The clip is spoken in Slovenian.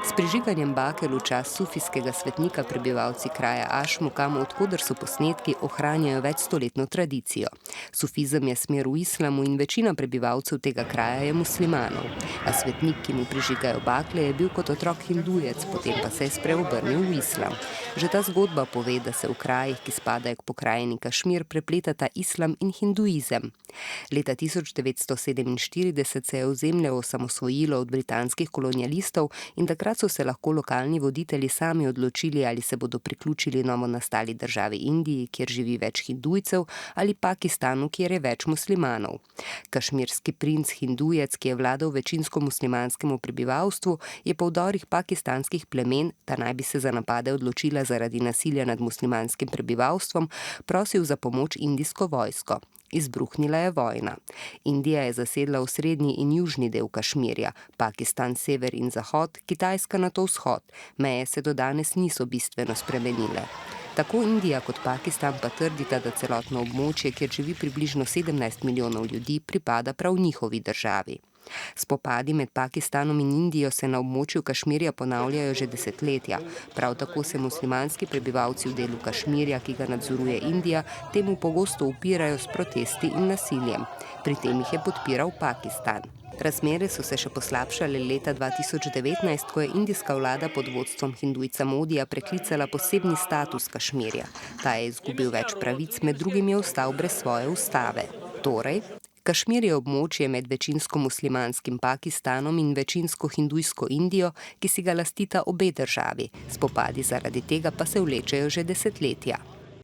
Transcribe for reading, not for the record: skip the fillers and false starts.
S prižiganjem bakel v čast sufijskega svetnika prebivalci kraja Ašmukam, odkoder so posnetki, ohranjajo večstoletno tradicijo. Sufizem je smer v islamu in večina prebivalcev tega kraja je muslimanov. A svetnik, ki mu prižigajo bakle, je bil kot otrok hindujec, potem pa se je spreobrnil v islam. Že ta zgodba pove, da se v krajih, ki spadajo k pokrajini Kašmir, prepletata islam in hinduizem. Leta 1947 se je ozemlje osamosvojilo od britanskih kolonialistov in takrat so se lahko lokalni voditelji sami odločili, ali se bodo priključili novo nastali državi Indiji, kjer živi več hindujcev, ali Pakistanu, kjer je več muslimanov. Kašmirski princ hindujec, ki je vladal večinsko muslimanskemu prebivalstvu, je po vdorih pakistanskih plemen, ta naj bi se za napade odločila zaradi nasilja nad muslimanskim prebivalstvom, prosil za pomoč indijsko vojsko. Izbruhnila je vojna. Indija je zasedla osrednji in južni del Kašmirja, Pakistan sever in zahod, Kitajska nato vzhod. Meje se do danes niso bistveno spremenile. Tako Indija kot Pakistan pa trdita, da celotno območje, kjer živi približno 17 milijonov ljudi, pripada prav njihovi državi. Spopadi med Pakistanom in Indijo se na območju Kašmirja ponavljajo že desetletja. Prav tako se muslimanski prebivalci v delu Kašmirja, ki ga nadzoruje Indija, temu pogosto upirajo s protesti in nasiljem. Pri tem jih je podpiral Pakistan. Razmere so se še poslabšale leta 2019, ko je indijska vlada pod vodstvom hindujca Modija preklicala posebni status Kašmirja. Ta je izgubil več pravic, med drugim je ostal brez svoje ustave. Torej, Kašmir je območje med večinsko muslimanskim Pakistanom in večinsko hindujsko Indijo, ki si ga lastita obe državi. Spopadi zaradi tega pa se vlečejo že desetletja.